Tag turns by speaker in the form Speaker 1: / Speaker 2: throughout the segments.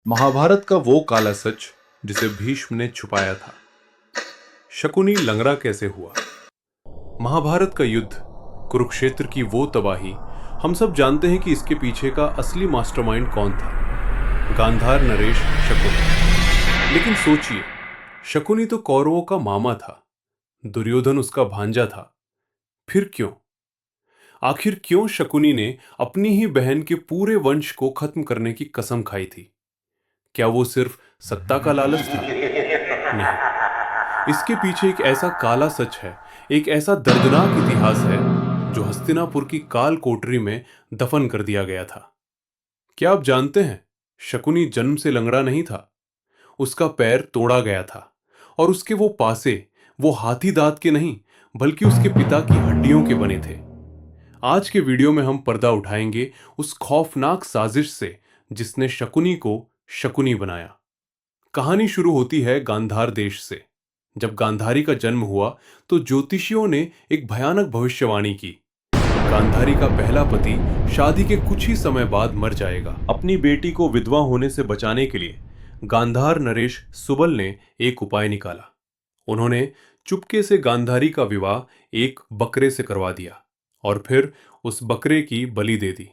Speaker 1: महाभारत का वो काला सच जिसे भीष्म ने छुपाया था। शकुनी लंगड़ा कैसे हुआ? महाभारत का युद्ध, कुरुक्षेत्र की वो तबाही, हम सब जानते हैं कि इसके पीछे का असली मास्टरमाइंड कौन था। गांधार नरेश शकुनी। लेकिन सोचिए, शकुनी तो कौरवों का मामा था, दुर्योधन उसका भांजा था। फिर क्यों? आखिर क्यों शकुनी ने अपनी ही बहन के पूरे वंश को खत्म करने की कसम खाई थी? क्या वो सिर्फ सत्ता का लालच था? नहीं, इसके पीछे एक ऐसा काला सच है, एक ऐसा दर्दनाक इतिहास है जो हस्तिनापुर की काल कोठरी में दफन कर दिया गया था। क्या आप जानते हैं, शकुनी जन्म से लंगड़ा नहीं था। उसका पैर तोड़ा गया था और उसके वो पासे, वो हाथी दांत के नहीं, बल्कि उसके पिता की हड्डियों के बने थे। आज के वीडियो में हम पर्दा उठाएंगे उस खौफनाक साजिश से जिसने शकुनी को शकुनी बनाया। कहानी शुरू होती है गांधार देश से। जब गांधारी का जन्म हुआ तो ज्योतिषियों ने एक भयानक भविष्यवाणी की। गांधारी का पहला पति शादी के कुछ ही समय बाद मर जाएगा। अपनी बेटी को विधवा होने से बचाने के लिए गांधार नरेश सुबल ने एक उपाय निकाला। उन्होंने चुपके से गांधारी का विवाह एक बकरे से करवा दिया और फिर उस बकरे की बलि दे दी।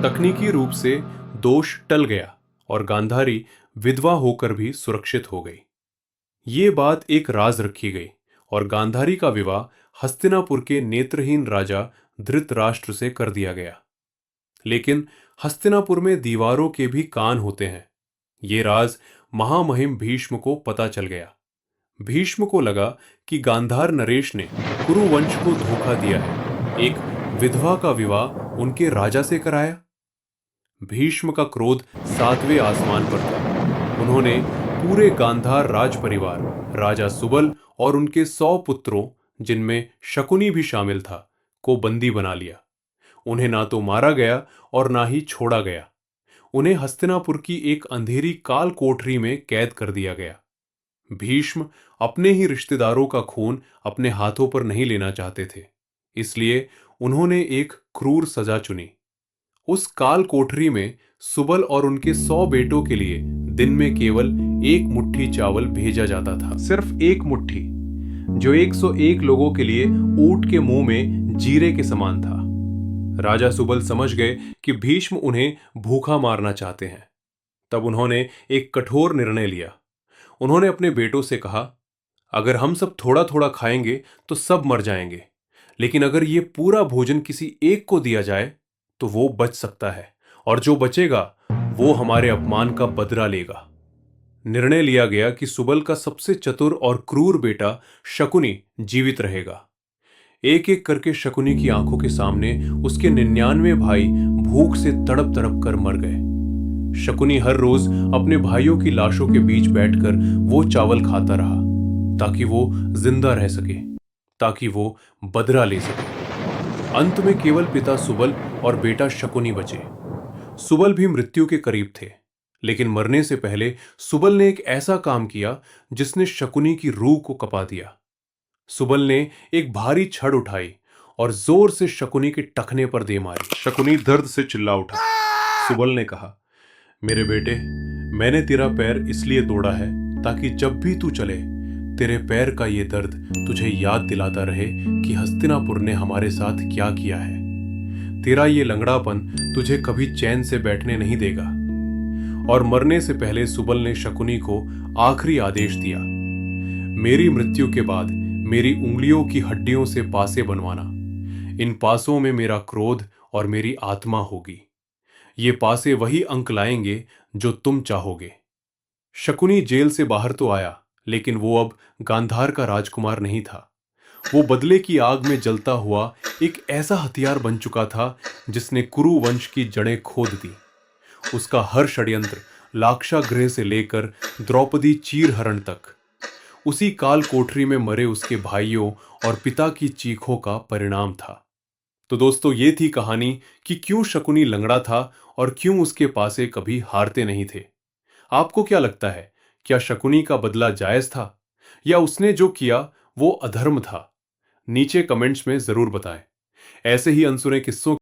Speaker 1: तकनीकी रूप से दोष टल गया और गांधारी विधवा होकर भी सुरक्षित हो गई। ये बात एक राज रखी गई और गांधारी का विवाह हस्तिनापुर के नेत्रहीन राजा धृतराष्ट्र से कर दिया गया। लेकिन हस्तिनापुर में दीवारों के भी कान होते हैं। ये राज महामहिम भीष्म को पता चल गया। भीष्म को लगा कि गांधार नरेश ने कुरुवंश को धोखा दिया है, एक विधवा का विवाह उनके राजा से कराया। भीष्म का क्रोध सातवें आसमान पर था। उन्होंने पूरे गांधार राज परिवार, राजा सुबल और उनके 100 पुत्रों, जिनमें शकुनी भी शामिल था, को बंदी बना लिया। उन्हें ना तो मारा गया और ना ही छोड़ा गया। उन्हें हस्तिनापुर की एक अंधेरी काल कोठरी में कैद कर दिया गया। भीष्म अपने ही रिश्तेदारों का खून अपने हाथों पर नहीं लेना चाहते थे, इसलिए उन्होंने एक क्रूर सजा चुनी। उस काल कोठरी में सुबल और उनके 100 बेटों के लिए दिन में केवल एक मुट्ठी चावल भेजा जाता था। सिर्फ एक मुट्ठी, जो 101 लोगों के लिए ऊंट के मुंह में जीरे के समान था। राजा सुबल समझ गए कि भीष्म उन्हें भूखा मारना चाहते हैं। तब उन्होंने एक कठोर निर्णय लिया। उन्होंने अपने बेटों से कहा, अगर हम सब थोड़ा थोड़ा खाएंगे तो सब मर जाएंगे, लेकिन अगर ये पूरा भोजन किसी एक को दिया जाए तो वो बच सकता है, और जो बचेगा वो हमारे अपमान का बदला लेगा। निर्णय लिया गया कि सुबल का सबसे चतुर और क्रूर बेटा शकुनी जीवित रहेगा। एक एक करके शकुनी की आंखों के सामने उसके 99 भाई भूख से तड़प तड़प कर मर गए। शकुनी हर रोज अपने भाइयों की लाशों के बीच बैठकर वो चावल खाता रहा, ताकि वो जिंदा रह सके, ताकि वो बदला ले सके। अंत में केवल पिता सुबल और बेटा शकुनी बचे। सुबल भी मृत्यु के करीब थे, लेकिन मरने से पहले सुबल ने एक ऐसा काम किया जिसने शकुनी की रूह को कपा दिया। सुबल ने एक भारी छड़ उठाई और जोर से शकुनी के टखने पर दे मारी। शकुनी दर्द से चिल्ला उठा। सुबल ने कहा, मेरे बेटे, मैंने तेरा पैर इसलिए तोड़ा है ताकि जब भी तू चले, तेरे पैर का ये दर्द तुझे याद दिलाता रहे कि हस्तिनापुर ने हमारे साथ क्या किया है। तेरा ये लंगड़ापन तुझे कभी चैन से बैठने नहीं देगा। और मरने से पहले सुबल ने शकुनी को आखिरी आदेश दिया, मेरी मृत्यु के बाद मेरी उंगलियों की हड्डियों से पासे बनवाना। इन पासों में मेरा क्रोध और मेरी आत्मा होगी। ये पासे वही अंक लाएंगे जो तुम चाहोगे। शकुनी जेल से बाहर तो आया, लेकिन वो अब गांधार का राजकुमार नहीं था। वो बदले की आग में जलता हुआ एक ऐसा हथियार बन चुका था जिसने कुरु वंश की जड़ें खोद दी। उसका हर षड्यंत्र, लाक्षागृह से लेकर द्रौपदी चीरहरण तक, उसी काल कोठरी में मरे उसके भाइयों और पिता की चीखों का परिणाम था। तो दोस्तों, ये थी कहानी कि क्यों शकुनी लंगड़ा था और क्यों उसके पासे कभी हारते नहीं थे। आपको क्या लगता है, क्या शकुनी का बदला जायज था, या उसने जो किया वो अधर्म था? नीचे कमेंट्स में जरूर बताएं। ऐसे ही अनसुने किस्सों